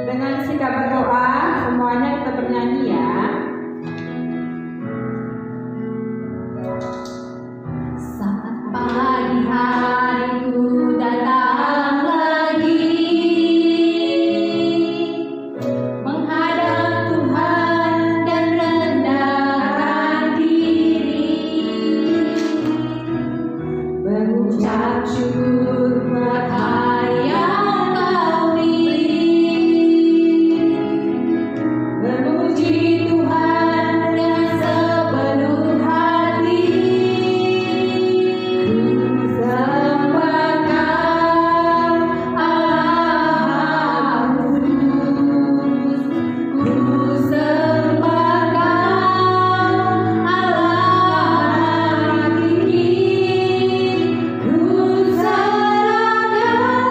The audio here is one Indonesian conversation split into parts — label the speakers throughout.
Speaker 1: Dengan sikap berdoa, semuanya kita bernyanyi ya. Saat pagi hariku datang lagi, menghadap Tuhan dan rendahkan diri, mengucap syukur buat hari yang Kau beri, memuji Tuhan dengan sepenuh hati. Ku sembah Kau, Allah Kudus. Ku sembah Kau, Allah tinggi. Ku serahkan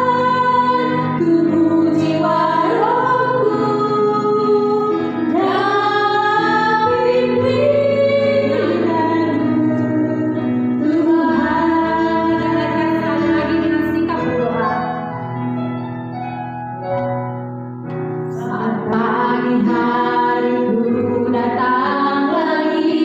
Speaker 1: tubuh jiwa rohku dan pimpinanmu, Tuhan. Dengarkan sekali lagi dengan sikap berdoa. Saat pagi hariku datang lagi,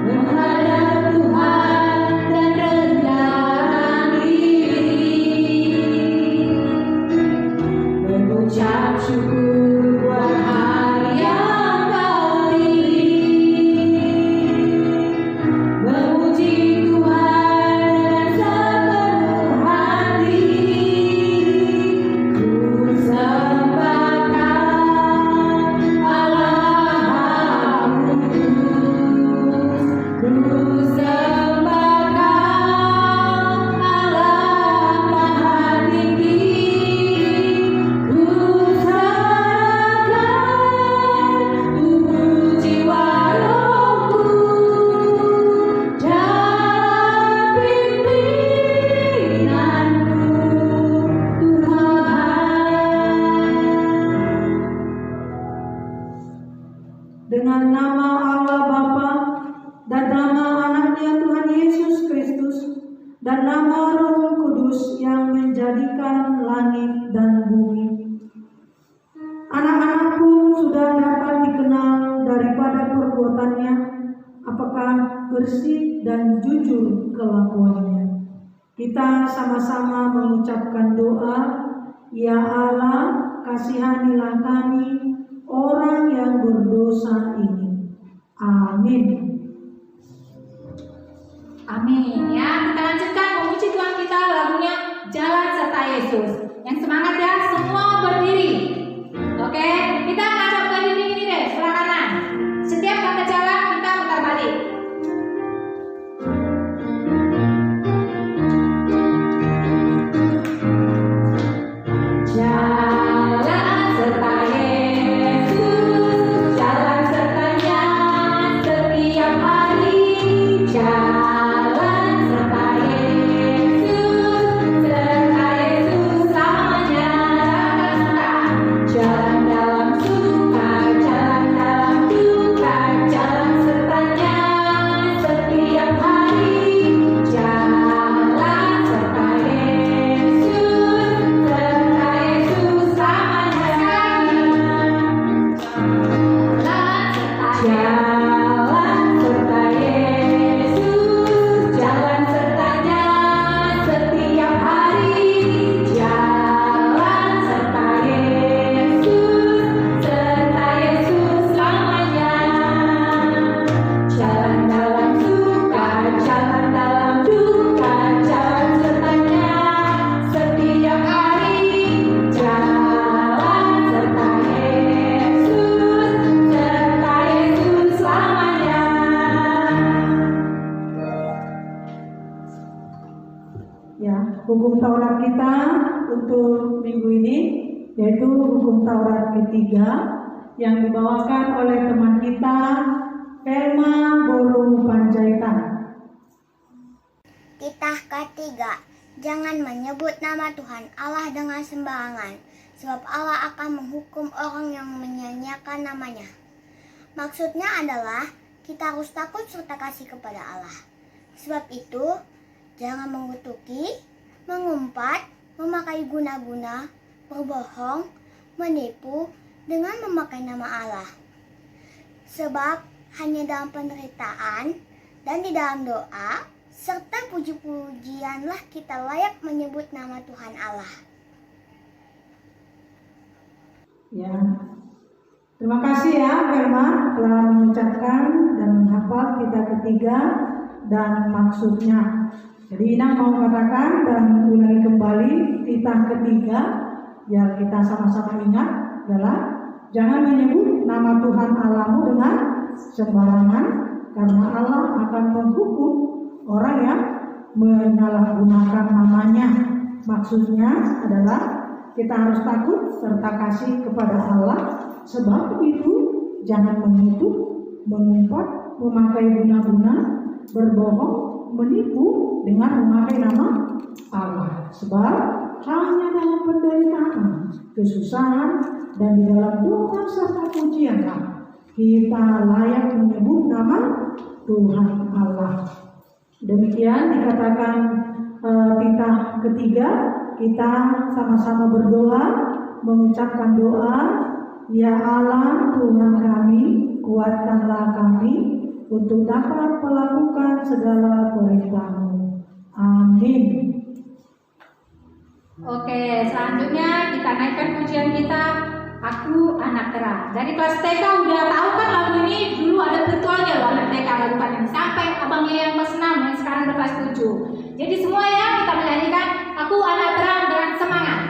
Speaker 1: menghadap Tuhan dan rendahkan diri, mengucap syukur buat hari yang Kau beri, memuji Tuhan dengan sepenuh hati. Ku sembah Kau, Allah Kudus. Ku sembah Kau, Allah Maha Tinggi. Ku serahkan tubuh jiwa rohku dan pimpinanmu, Tuhan.
Speaker 2: Dengan nama Allah Bapa dan nama anaknya Tuhan Yesus Kristus dan nama Roh Kudus yang menjadikan langit dan bumi. Anak-anak pun sudah dapat dikenal daripada perbuatannya, apakah bersih dan jujur kelakuannya. Kita sama-sama mengucapkan doa, Ya Allah, kasihanilah kami, orang yang berdosa ini. Amin.
Speaker 1: Amin. Ya, kita lanjutkan memuji Tuhan kita, lagunya Jalan Serta Yesus. Yang semangat ya, semua berdiri. Oke, kita ngadep ke dinding ini deh, sebelah kanan. Setiap kata jalan kita putar balik. Jalan serta Yesus, jalan sertanya setiap hari. Jalan serta Yesus selamanya. Jalan dalam suka, jalan dalam duka, jalan sertanya setiap hari. Jalan serta Yesus selamanya. Jalan serta Yesus, jalan sertanya setiap hari. Jalan serta Yesus selamanya. Jalan dalam suka, jalan dalam duka, jalan sertanya setiap hari. Jalan serta Yesus selamanya.
Speaker 2: Ya, hukum Taurat kita untuk minggu ini yaitu hukum Taurat ketiga yang dibawakan oleh teman kita Velma Boru Panjaitan.
Speaker 3: Titah ketiga, jangan menyebut nama Tuhan Allah dengan sembarangan, sebab Allah akan menghukum orang yang menyanyiakan namanya. Maksudnya adalah kita harus takut serta kasih kepada Allah. Sebab itu, jangan mengutuki, mengumpat, memakai memakai guna-guna, berbohong, menipu dengan memakai nama Allah. Sebab hanya dalam penderitaan dan di dalam doa serta puji-pujianlah kita layak menyebut nama Tuhan Allah.
Speaker 2: Ya, terima kasih ya Velma telah mengucapkan dan menghafal kita ketiga dan maksudnya. Jadi Inang mau katakan dan ulangi kembali titah ketiga yang kita sama-sama ingat adalah jangan menyebut nama Tuhan Allahmu dengan sembarangan, karena Allah akan menghukum orang yang menyalahgunakan namanya. Maksudnya adalah kita harus takut serta kasih kepada Allah. Sebab itu jangan menipu, mengumpat, memakai guna-guna, berbohong, menipu dengan memakai nama Allah. Sebab hanya dalam penderitaan, kesusahan, dan di dalam doa serta pujianlah kita layak menyebut nama Tuhan Allah. Demikian dikatakan titah ketiga. Kita sama-sama berdoa, mengucapkan doa, ya Allah Tuhan kami, kuatkanlah kami untuk dapat melakukan segala perintah-Mu. Amin.
Speaker 1: Oke, selanjutnya kita naikkan pujian kita, Aku Anak Terang. Dari kelas TK udah tahu kan lagu ini, dulu ada virtualnya loh anak TK lakukan ini. Sampai abang yang kelas 6 yang sekarang udah kelas 7. Jadi semua ya kita menyanyikan Aku Anak Terang dengan semangat.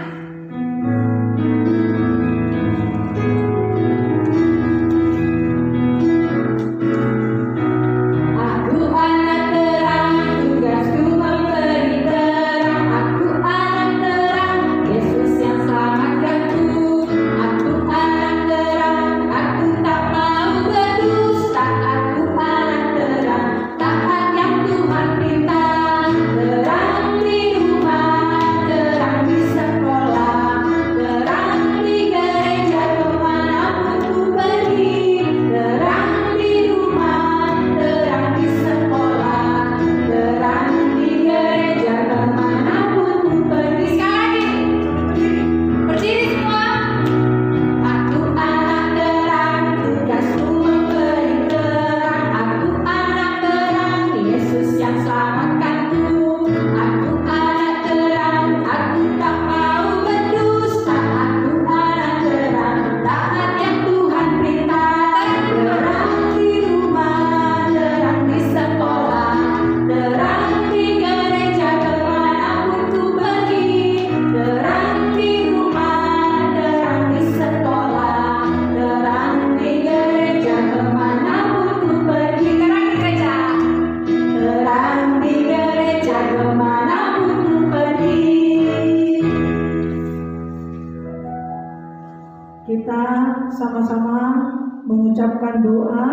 Speaker 2: Sama-sama mengucapkan doa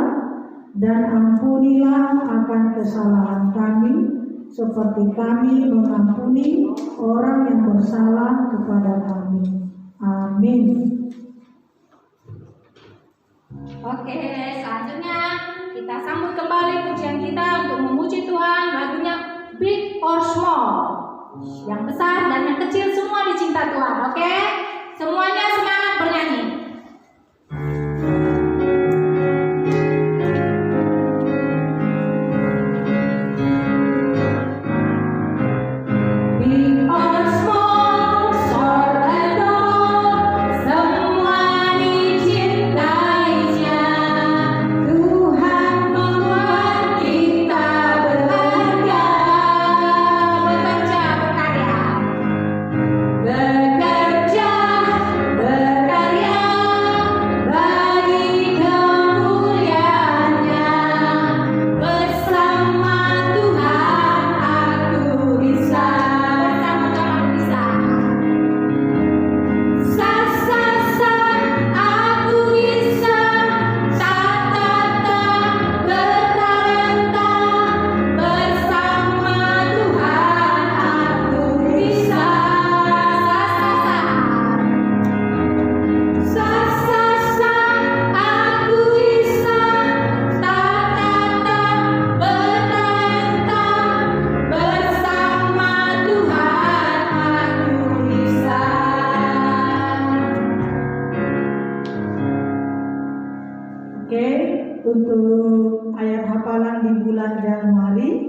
Speaker 2: dan ampunilah akan kesalahan kami seperti kami mengampuni orang yang bersalah kepada kami. Amin.
Speaker 1: Oke, selanjutnya kita sambut kembali pujian kita untuk memuji Tuhan. Lagunya Big or Small, yang besar dan yang kecil semua dicinta Tuhan. Oke, semuanya semangat bernyanyi.
Speaker 3: Bekerja, berkarya,
Speaker 2: untuk ayat hafalan di bulan Januari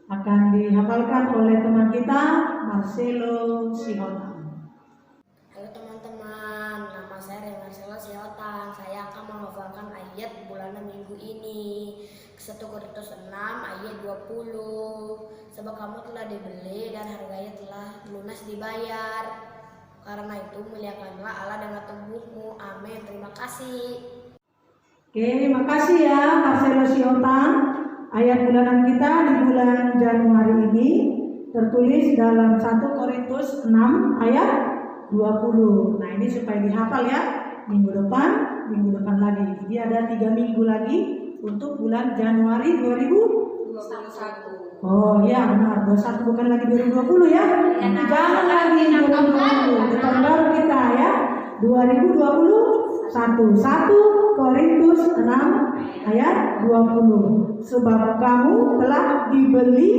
Speaker 2: akan dihafalkan oleh teman kita Marcelo Sihotan.
Speaker 4: Halo teman-teman, nama saya Marcelo Sihotan. Saya akan menghafalkan ayat bulanan minggu ini. 1 Korintus 6 ayat 20. Sebab kamu telah dibeli dan harganya telah lunas dibayar. Karena itu muliakanlah Allah dengan tubuhmu. Amin. Terima kasih.
Speaker 2: Oke, makasih ya Marcelo Sihotan. Ayat bulanan kita di bulan Januari ini tertulis dalam 1 Korintus 6 ayat 20. Nah, ini supaya dihafal ya. Minggu depan lagi. Jadi ada 3 minggu lagi untuk bulan Januari 2021. Oh iya benar, 21 bukan lagi 2020 ya. Jangan lagi 2020. Tahun baru kita ya. 2021. 1 Korintus 6 ayat 20. Sebab kamu telah dibeli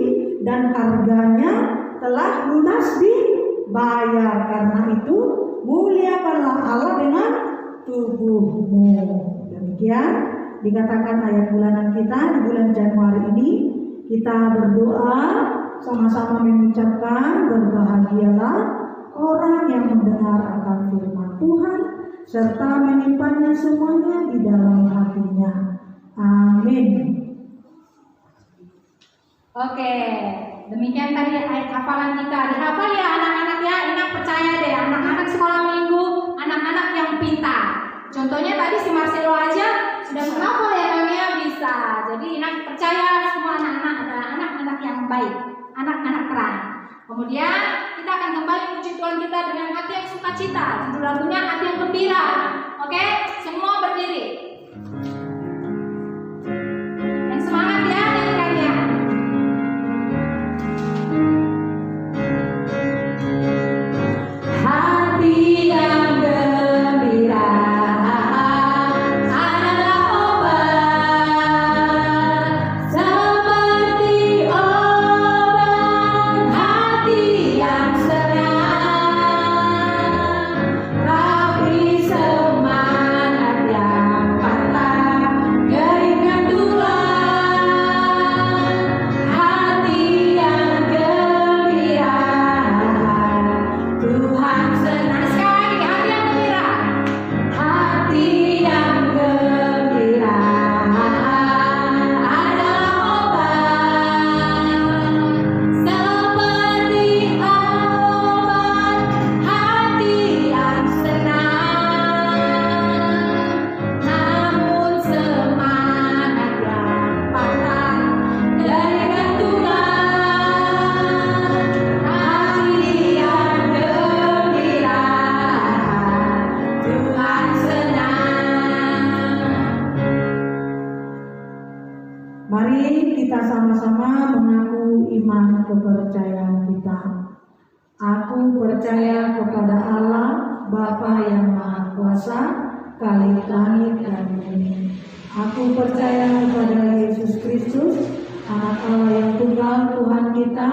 Speaker 2: dan harganya telah lunas dibayar. Karena itu muliakanlah Allah dengan tubuhmu. Demikian dikatakan ayat bulanan kita di bulan Januari ini. Kita berdoa sama-sama mengucapkan berbahagialah orang yang mendengar akan firman Tuhan serta menyimpannya semuanya di dalam hatinya. Amin.
Speaker 1: Oke, demikian tadi ayat hafalan kita. Dihafal ya anak-anak ya. Ingat, percaya deh, anak-anak sekolah minggu, anak-anak yang pintar. Contohnya tadi si Marcelo aja sudah menghafal ya, namanya bisa. Jadi ingat, percaya semua anak-anak adalah anak-anak yang baik, anak-anak terang. Kemudian kita akan kembali puji Tuhan kita dengan hati yang sukacita. Judul lagunya hati yang gembira. Oke, semua berdiri. Yang semangat ya, nyanyikannya. Hati yang gembira adalah obat, seperti obat hati yang senang, tapi semangat yang patah gerikan tulang. Hati yang gembira, Tuhan senang. Sekali lagi, hati yang gembira, adalah obat, seperti obat hati yang senang, namun semangat yang patah gerikan tulang. Hati yang gembira, Tuhan senang.
Speaker 2: Mari kita sama-sama mengaku iman kepercayaan kita. Aku percaya kepada Allah, Bapa yang Maha Kuasa, Khalik langit dan bumi. Aku percaya kepada Yesus Kristus, Anak Allah yang tunggal, Tuhan kita,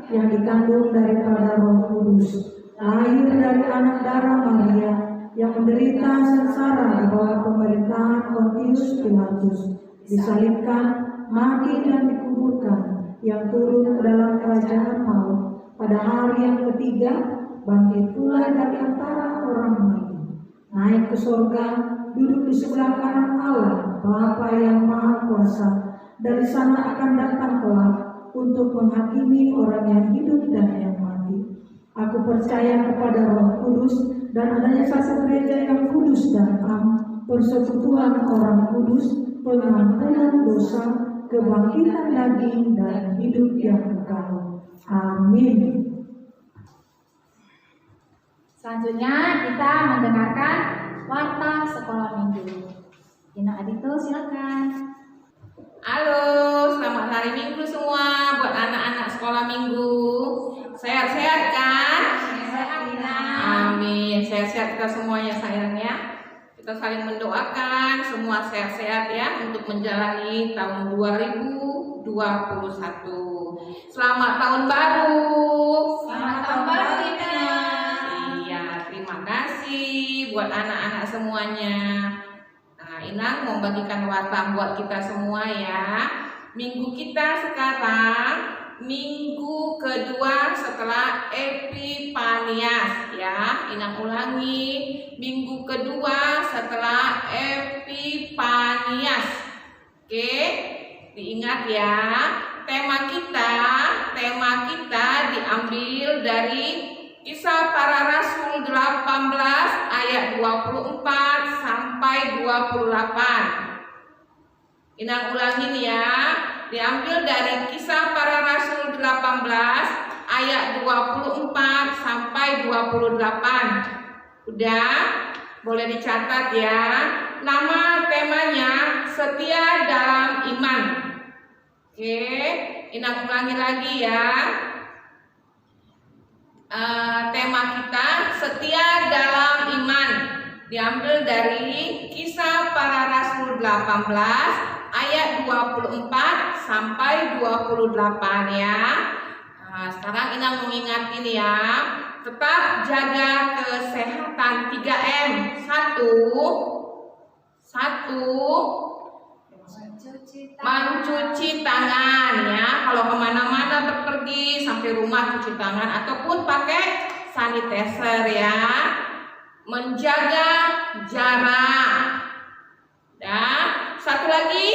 Speaker 2: yang dikandung daripada Roh Kudus, lahir dari anak darah Maria, yang menderita sengsara di bawah pemerintahan Pontius Pilatus, disalibkan, mati dan dikuburkan, yang turun ke dalam kerajaan maut, pada hari yang ketiga bangkit pula dari antara orang mati, naik ke surga, duduk di sebelah kanan Allah, Bapa yang Maha Kuasa. Dari sana akan datang kelak untuk menghakimi orang yang hidup dan yang mati. Aku percaya kepada Roh Kudus dan adanya satu gereja yang kudus dan am, persekutuan orang kudus, pengampunan dosa, kebangkitan daging dan hidup yang kekal. Amin.
Speaker 1: Selanjutnya kita mendengarkan warta sekolah minggu. Ina Adito, silakan.
Speaker 5: Halo, selamat hari Minggu semua buat anak-anak sekolah minggu. Sehat-sehat kan?
Speaker 1: Sehat, Ina.
Speaker 5: Amin. Sehat-sehat kita semuanya sayangnya. Kita saling mendoakan semua sehat-sehat ya untuk menjalani tahun 2021. Selamat tahun baru.
Speaker 1: Selamat tahun baru, Ina.
Speaker 5: Iya, terima kasih buat anak-anak semuanya. Nah, ini Inang membagikan warta buat kita semua ya. Minggu kita sekarang minggu kedua setelah Epifanias ya. Inang ulangi, minggu kedua setelah Epifanias. Oke, diingat ya. Tema kita diambil dari Kisah Para Rasul 18 ayat 24 sampai 28. Inang ulangin ya. Diambil dari Kisah Para Rasul 18 ayat 24 sampai 28. Udah? Boleh dicatat ya. Nama temanya setia dalam iman. Oke, Inang ulangi lagi ya. Tema kita setia dalam iman. Diambil dari Kisah Para Rasul 18 ayat 24 sampai 28 ya. Nah, sekarang Inang mengingatin ya. Tetap jaga kesehatan 3M. Satu, mencuci tangan ya. Kalau kemana-mana berpergi sampai rumah cuci tangan ataupun pakai sanitizer ya. Menjaga jarak. Dan satu lagi,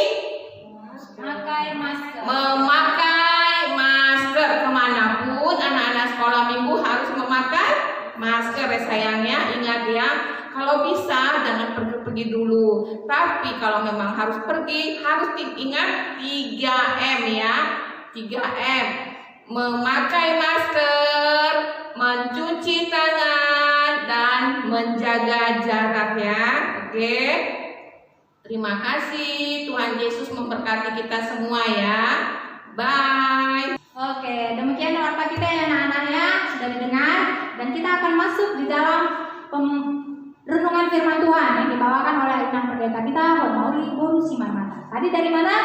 Speaker 5: memakai masker kemanapun. Anak-anak sekolah minggu harus memakai masker ya sayangnya. Ingat ya, kalau bisa jangan pergi-pergi dulu. Tapi kalau memang harus pergi, harus ingat 3M ya. 3M. Memakai masker, mencuci tangan, dan menjaga jarak ya. Oke. Terima kasih. Tuhan Yesus memberkati kita semua ya. Bye.
Speaker 1: Oke, demikian warta kita ya anak-anaknya, sudah didengar, dan kita akan masuk di dalam renungan firman Tuhan yang dibawakan oleh Inang Pendeta kita, Mauri Boru Simarmata. Tadi dari mana?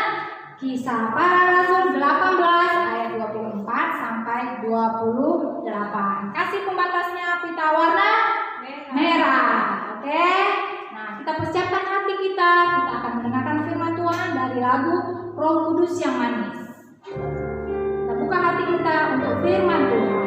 Speaker 1: Kisah Para Rasul 18 ayat 24 sampai 28. Kasih pembatasnya pita warna merah. Oke. Nah, kita persiapkan hati kita akan mendengarkan firman Tuhan dari lagu Roh Kudus yang Manis. Kita buka hati kita untuk firman Tuhan.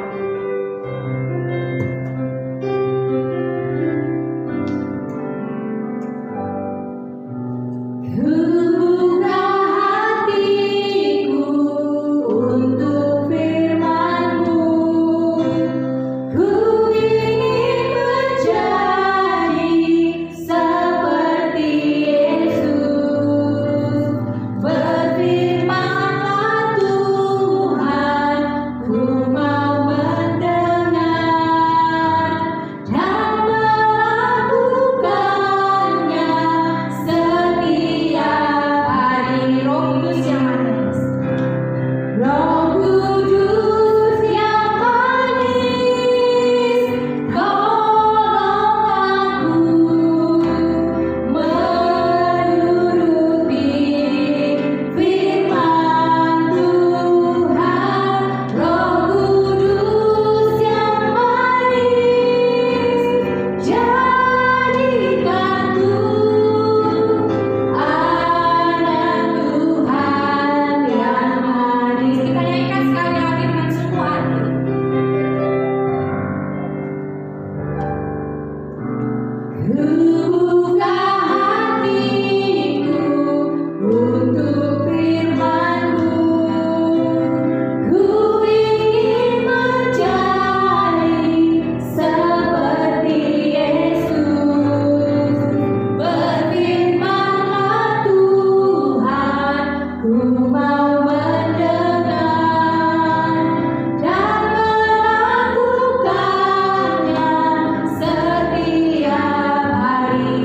Speaker 2: Setiap hari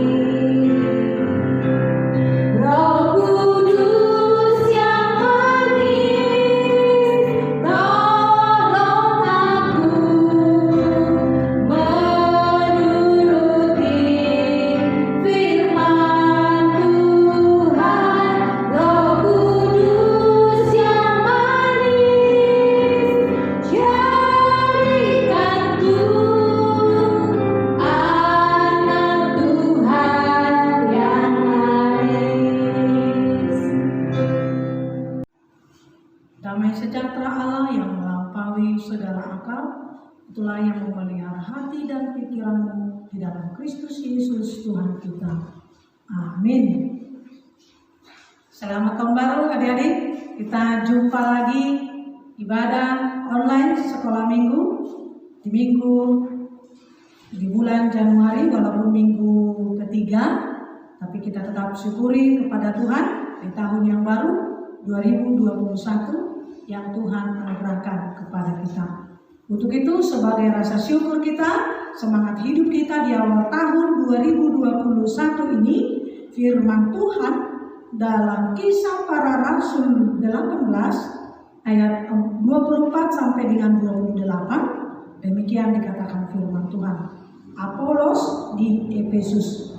Speaker 2: hati dan pikiranmu di dalam Kristus Yesus Tuhan kita. Amin. Selamat tahun baru adik-adik. Kita jumpa lagi ibadah online sekolah minggu di bulan Januari, walaupun minggu ketiga, tapi kita tetap syukuri kepada Tuhan di tahun yang baru 2021 yang Tuhan anugerahkan kepada kita. Untuk itu sebagai rasa syukur kita, semangat hidup kita di awal tahun 2021 ini, firman Tuhan dalam Kisah Para Rasul 18 ayat 24 sampai dengan 28, demikian dikatakan firman Tuhan. Apolos di Efesus.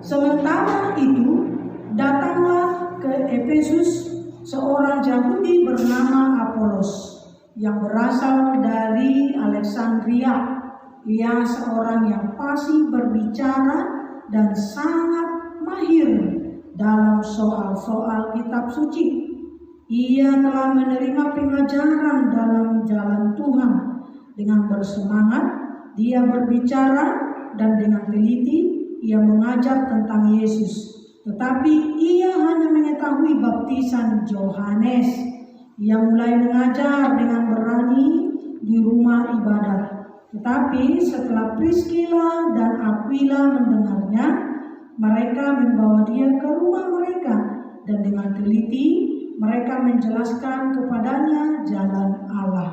Speaker 2: Sementara itu datanglah ke Efesus seorang Yahudi bernama Apolos yang berasal dari Alexandria. Ia seorang yang fasih berbicara dan sangat mahir dalam soal-soal kitab suci. Ia telah menerima pengajaran dalam jalan Tuhan. Dengan bersemangat, dia berbicara dan dengan teliti ia mengajar tentang Yesus. Tetapi ia hanya mengetahui baptisan Yohanes. Ia mulai mengajar dengan berani di rumah ibadat. Tetapi setelah Priskila dan Aquila mendengarnya, mereka membawa dia ke rumah mereka dan dengan teliti mereka menjelaskan kepadanya jalan Allah.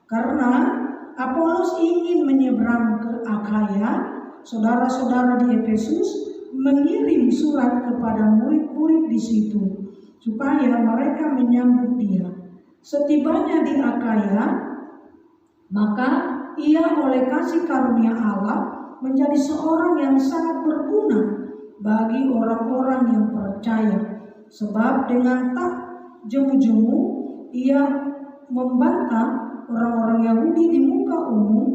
Speaker 2: Karena Apolos ingin menyeberang ke Akhaya, saudara-saudara di Efesus mengirim surat kepada murid-murid di situ supaya mereka menyambut dia. Setibanya di Akhaya, maka ia oleh kasih karunia Allah menjadi seorang yang sangat berguna bagi orang-orang yang percaya. Sebab dengan tak jemu-jemu ia membantah orang-orang Yahudi di muka umum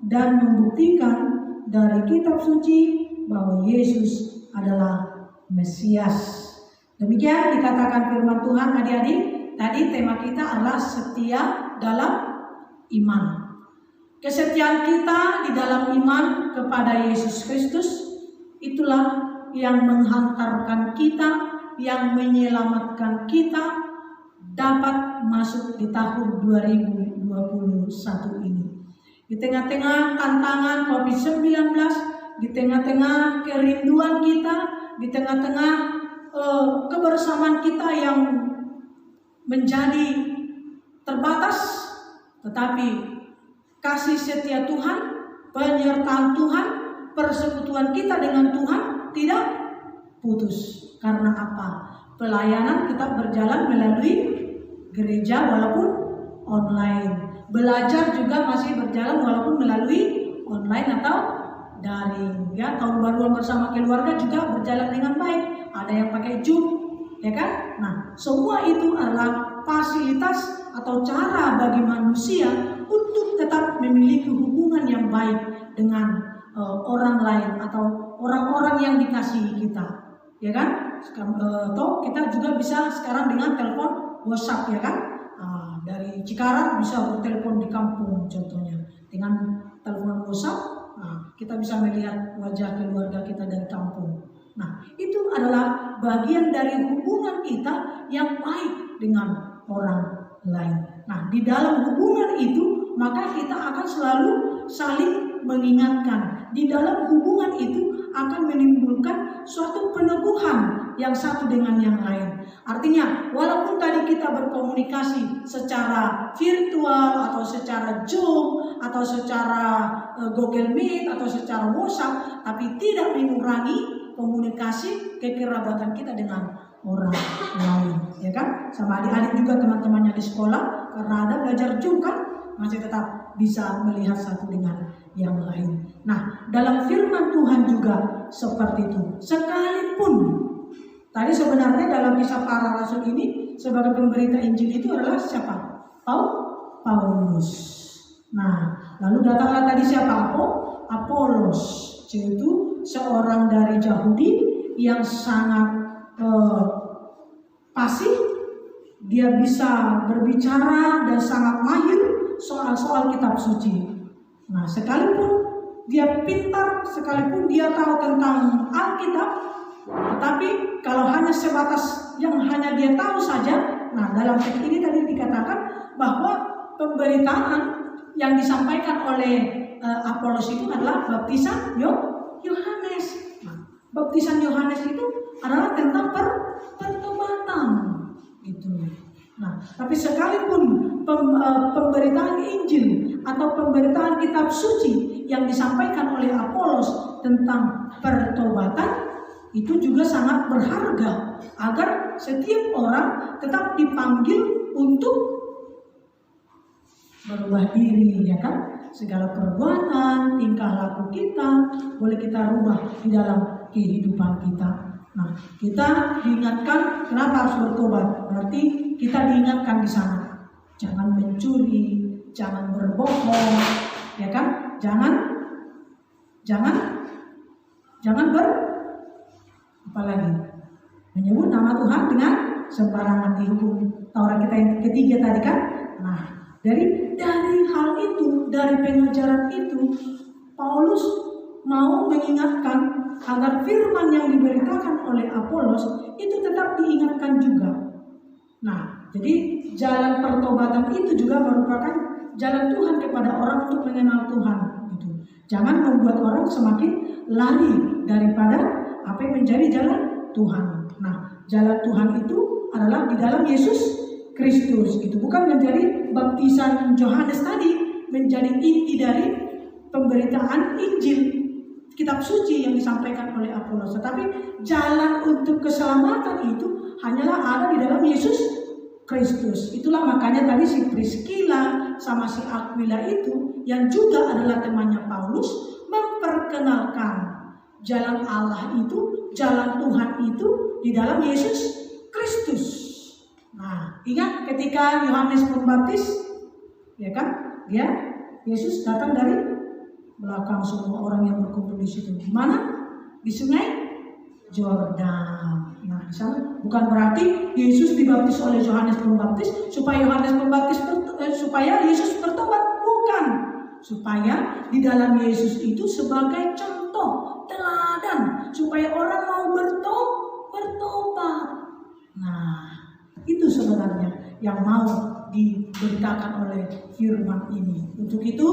Speaker 2: dan membuktikan dari kitab suci bahwa Yesus adalah Mesias. Demikian dikatakan firman Tuhan adik-adik. Tadi tema kita adalah setia dalam iman. Kesetiaan kita di dalam iman kepada Yesus Kristus itulah yang menghantarkan kita, yang menyelamatkan kita dapat masuk di tahun 2021 ini. Di tengah-tengah tantangan COVID-19, di tengah-tengah kerinduan kita, di tengah-tengah kebersamaan kita yang menjadi terbatas, tetapi kasih setia Tuhan, penyertaan Tuhan, persekutuan kita dengan Tuhan tidak putus. Karena apa? Pelayanan kita berjalan melalui gereja walaupun online. Belajar juga masih berjalan walaupun melalui online atau daring. Ya, tahun baruan bersama keluarga juga berjalan dengan baik. Ada yang pakai Zoom, ya kan? Nah, semua itu adalah fasilitas atau cara bagi manusia untuk tetap memiliki hubungan yang baik dengan orang lain atau orang-orang yang dikasihi kita, ya kan? Atau kita juga bisa sekarang dengan telepon WhatsApp, ya kan? Dari Cikarang bisa bertelepon di kampung contohnya. Dengan telepon WhatsApp, kita bisa melihat wajah keluarga kita dari kampung. Nah, itu adalah bagian dari hubungan kita yang baik dengan orang lain. Nah, di dalam hubungan itu, maka kita akan selalu saling mengingatkan. Di dalam hubungan itu akan menimbulkan suatu peneguhan yang satu dengan yang lain. Artinya, walaupun tadi kita berkomunikasi secara virtual atau secara Zoom atau secara Google Meet atau secara WhatsApp, tapi tidak mengurangi komunikasi kekerabatan kita dengan orang lain, ya kan? Sama adik-adik juga teman-temannya di sekolah, karena ada belajar Zoom kan, masih tetap bisa melihat satu dengan yang lain. Nah, dalam firman Tuhan juga seperti itu. Sekalipun tadi sebenarnya dalam Kisah Para Rasul ini sebagai pemberita Injil itu adalah siapa? Paulus. Nah, lalu datanglah tadi siapa? Apolos, yaitu seorang dari Yahudi yang sangat fasih. Dia bisa berbicara dan sangat mahir soal-soal kitab suci. Nah, sekalipun dia pintar, sekalipun dia tahu tentang Alkitab, tetapi kalau hanya sebatas yang hanya dia tahu saja. Nah, dalam teks ini tadi dikatakan bahwa pemberitaan yang disampaikan oleh Apolos itu adalah baptisan Yohanes. Nah, baptisan Yohanes itu adalah tentang pertobatan gitu. Nah, tapi sekalipun pemberitaan Injil atau pemberitaan kitab suci yang disampaikan oleh Apolos tentang pertobatan itu juga sangat berharga agar setiap orang tetap dipanggil untuk berubah diri, ya kan? Segala perbuatan, tingkah laku kita boleh kita rubah di dalam kehidupan kita. Nah, kita diingatkan kenapa harus bertobat. Berarti kita diingatkan di sana, jangan mencuri, jangan berbohong, ya kan? Jangan apalagi menyebut nama Tuhan dengan sembarangan, dihukum Taurat kita yang ketiga tadi kan. Nah, dari hal itu, dari pengajaran itu, Paulus mau mengingatkan agar firman yang diberitakan oleh Apolos itu tetap diingatkan juga. Nah, jadi jalan pertobatan itu juga merupakan jalan Tuhan kepada orang untuk mengenal Tuhan. Gitu. Jangan membuat orang semakin lari daripada apa yang menjadi jalan Tuhan. Nah, jalan Tuhan itu adalah di dalam Yesus Kristus. Gitu. Bukan menjadi baptisan Yohanes tadi menjadi inti dari pemberitaan Injil, kitab suci yang disampaikan oleh Apolos. Tetapi jalan untuk keselamatan itu hanyalah ada di dalam Yesus Kristus. Itulah makanya tadi si Priscilla sama si Aquila itu yang juga adalah temannya Paulus memperkenalkan jalan Allah itu, jalan Tuhan itu di dalam Yesus Kristus. Nah, ingat ketika Yohanes Pembaptis, ya kan? Yesus datang dari belakang semua orang yang berkumpul di situ. Di mana? Di sungai Yordan. Nah, di sana bukan berarti Yesus dibaptis oleh Yohanes Pembaptis supaya supaya Yesus bertobat, bukan. Supaya di dalam Yesus itu sebagai contoh, teladan supaya orang mau bertobat. Nah, itu sebenarnya yang mau diberitakan oleh firman ini. Untuk itu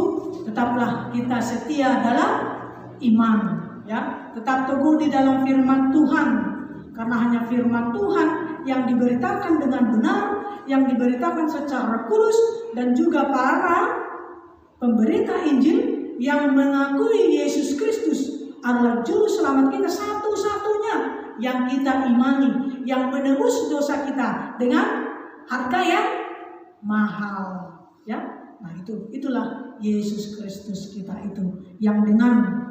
Speaker 2: tetaplah kita setia dalam iman, ya. Tetap teguh di dalam firman Tuhan, karena hanya firman Tuhan yang diberitakan dengan benar, yang diberitakan secara kudus, dan juga para pemberita Injil yang mengakui Yesus Kristus adalah juru selamat kita satu-satunya yang kita imani, yang menebus dosa kita dengan harga yang mahal, ya. Nah, itulah Yesus Kristus kita itu yang dengan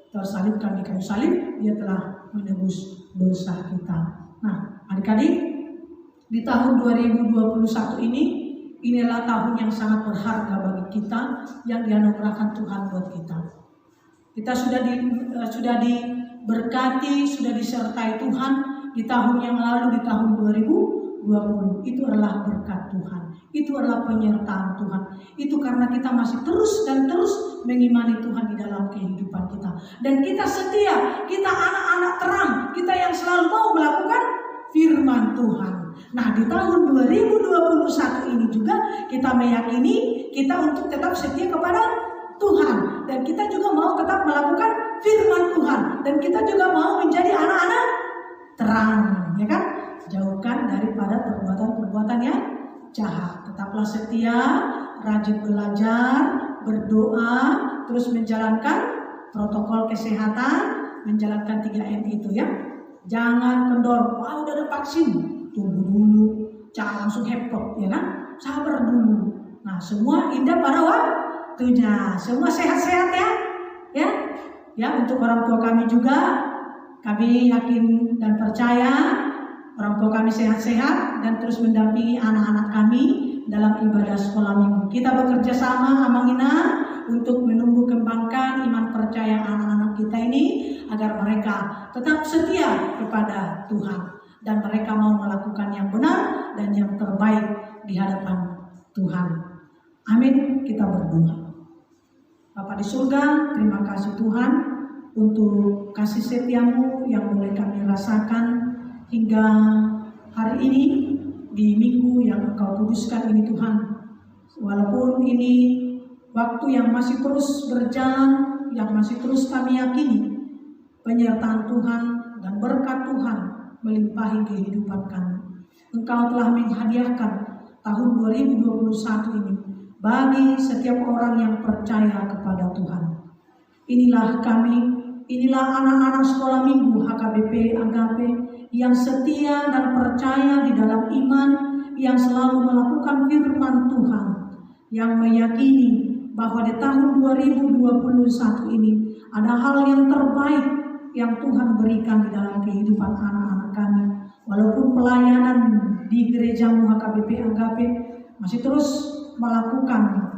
Speaker 2: tersalibkan di kayu salib, dia telah menebus dosa kita. Nah, adik-adik, di tahun 2021 inilah tahun yang sangat berharga bagi kita, yang dianugerahkan Tuhan buat kita. Kita sudah diberkati, sudah disertai Tuhan di tahun yang lalu, di tahun 2020. Itu adalah berkat Tuhan, itu adalah penyertaan Tuhan. Itu karena kita masih terus dan terus mengimani Tuhan di dalam kehidupan kita. Dan kita setia, kita anak-anak terang, kita yang selalu mau melakukan firman Tuhan. Nah, di tahun 2021 ini juga kita meyakini kita untuk tetap setia kepada Tuhan. Dan kita juga mau tetap melakukan firman Tuhan. Dan kita juga mau menjadi anak-anak terang, ya kan? Jauhkan daripada perbuatan-perbuatan yang jahat. Tetaplah setia, rajin belajar, berdoa, terus menjalankan protokol kesehatan, menjalankan 3M itu, ya. Jangan kendor, wah udah ada vaksin, tunggu dulu, jangan langsung heboh, ya kan? Sabar dulu. Nah, semua indah pada waktunya, semua sehat-sehat, ya. Untuk orang tua kami juga, kami yakin dan percaya orang tua kami sehat-sehat dan terus mendampingi anak-anak kami dalam ibadah sekolah minggu. Kita bekerja sama Amangina untuk menumbuh kembangkan iman percaya anak-anak kita ini agar mereka tetap setia kepada Tuhan dan mereka mau melakukan yang benar dan yang terbaik di hadapan Tuhan. Amin. Kita berdoa. Bapa di surga, terima kasih Tuhan untuk kasih setiamu yang boleh kami rasakan hingga hari ini di minggu yang Engkau kuduskan ini Tuhan. Walaupun ini waktu yang masih terus berjalan, yang masih terus kami yakini penyertaan Tuhan dan berkat Tuhan melimpahi kehidupan kami. Engkau telah menghadiahkan tahun 2021 ini bagi setiap orang yang percaya kepada Tuhan. Inilah kami, inilah anak-anak sekolah minggu HKBP Agape yang setia dan percaya di dalam iman, yang selalu melakukan firman Tuhan, yang meyakini bahwa di tahun 2021 ini ada hal yang terbaik yang Tuhan berikan di dalam kehidupan anak-anak kami. Walaupun pelayanan di gerejamu HKBP Agape masih terus melakukan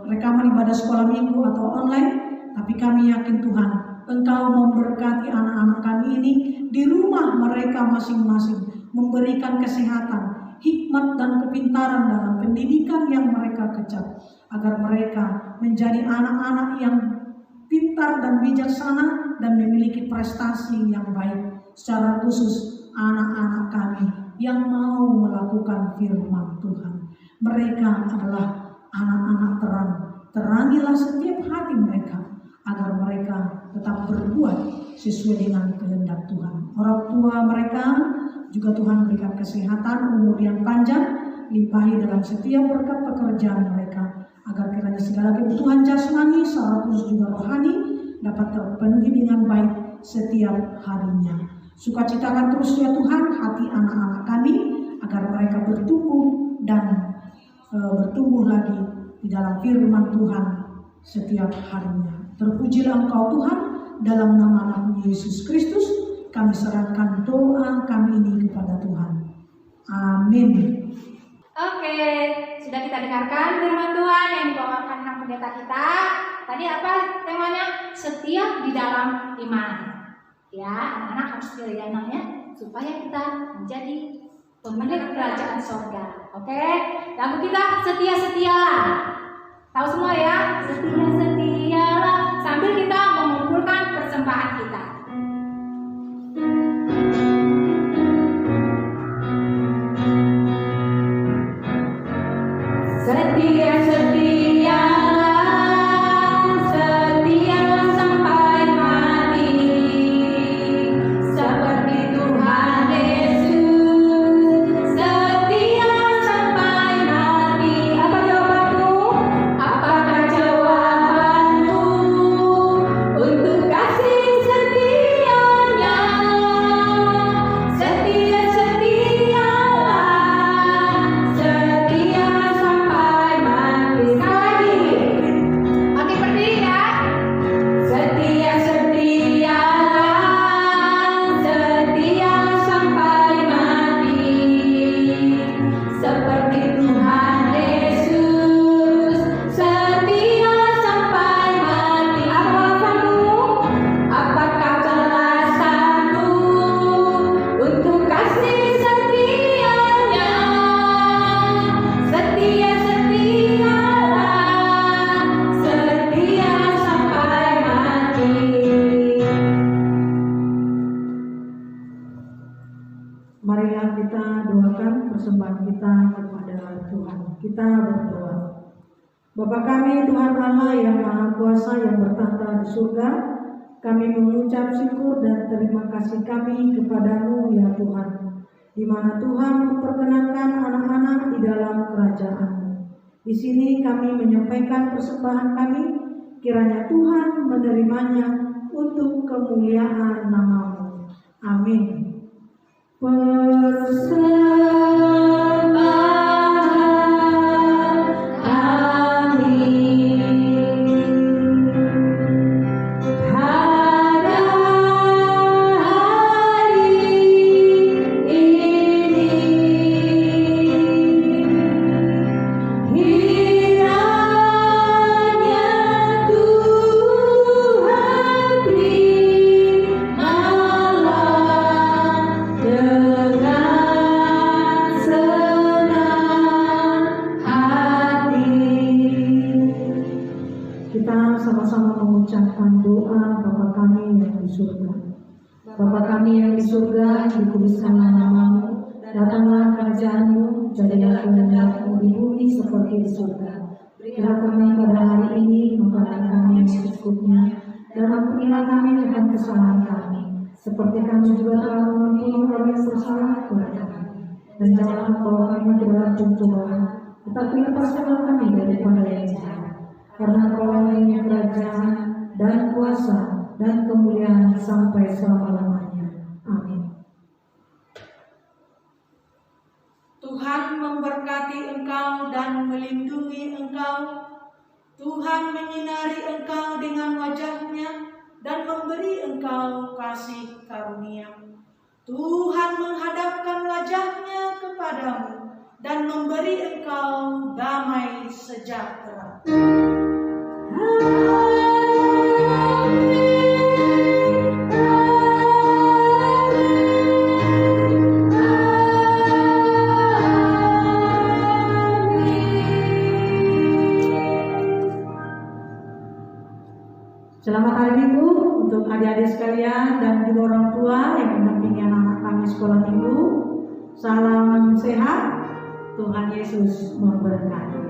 Speaker 2: rekaman ibadah sekolah minggu atau online, tapi kami yakin Tuhan, Engkau memberkati anak-anak kami ini di rumah mereka masing-masing, memberikan kesehatan, hikmat dan kepintaran dalam pendidikan yang mereka kejar, agar mereka menjadi anak-anak yang pintar dan bijaksana dan memiliki prestasi yang baik. Secara khusus anak-anak kami yang mau melakukan firman Tuhan, mereka adalah anak-anak terang. Terangilah setiap hati mereka agar mereka tetap berbuat sesuai dengan kehendak Tuhan. Orang tua mereka juga Tuhan berikan kesehatan, umur yang panjang, limpahi dalam setiap berkat pekerjaan mereka, agar kiranya segala kebutuhan jasmani secara khusus juga rohani dapat terpenuhi dengan baik setiap harinya. Sukacitakan terus ya Tuhan hati anak-anak kami agar mereka bertumbuh dan bertumbuh lagi di dalam firman Tuhan setiap harinya. Terpujilah Engkau Tuhan, dalam nama Anakmu Yesus Kristus kami serahkan doa kami ini kepada Tuhan. Amin.
Speaker 1: Oke, sudah kita dengarkan firman Tuhan yang dibawakan sang pendeta kita. Tadi apa temanya? Setia di dalam iman. Ya, anak-anak harus pilihannya supaya kita menjadi pemilik kerajaan sorga. Oke, lagu kita setia-setialah. Tahu semua ya? Setia-setialah. Sambil kita mengumpulkan persembahan kita. Setia-setialah.
Speaker 2: Marilah kita doakan persembahan kita kepada Tuhan. Kita berdoa. Bapa kami Tuhan Allah yang Maha Kuasa yang bertahta di surga, kami mengucap syukur dan terima kasih kami kepadamu ya Tuhan, di mana Tuhan memperkenankan anak-anak di dalam kerajaan-Mu. Di sini kami menyampaikan persembahan kami, kiranya Tuhan menerimanya untuk kemuliaan nama-Mu. Amin.
Speaker 1: Dengan
Speaker 2: sama-sama mengucapkan doa Bapa kami yang di surga. Bapa kami yang di surga, dikuduskanlah namamu, datanglah kerajaan-Mu, jadilah kehendakmu di bumi seperti di surga. Berilah kami pada hari ini makanan kami yang secukupnya, dan ampunilah kami akan kesalahan kami, seperti kami juga telah mengampuni orang yang bersalah kepada kami. Dan janganlah membawa kami ke dalam pencobaan, tetapi lepaskanlah kami daripada yang jahat. Karena Engkau yang kerajaan dan kuasa dan kemuliaan sampai selama-lamanya. Amin.
Speaker 6: Tuhan memberkati engkau dan melindungi engkau. Tuhan menyinari engkau dengan wajah-Nya dan memberi engkau kasih karunia. Tuhan menghadapkan wajah-Nya kepadamu dan memberi engkau damai sejahtera.
Speaker 2: Selamat hari Minggu untuk adik-adik sekalian dan juga orang tua yang mendampingi anak-anak kami sekolah minggu. Salam sehat, Tuhan Yesus memberkati.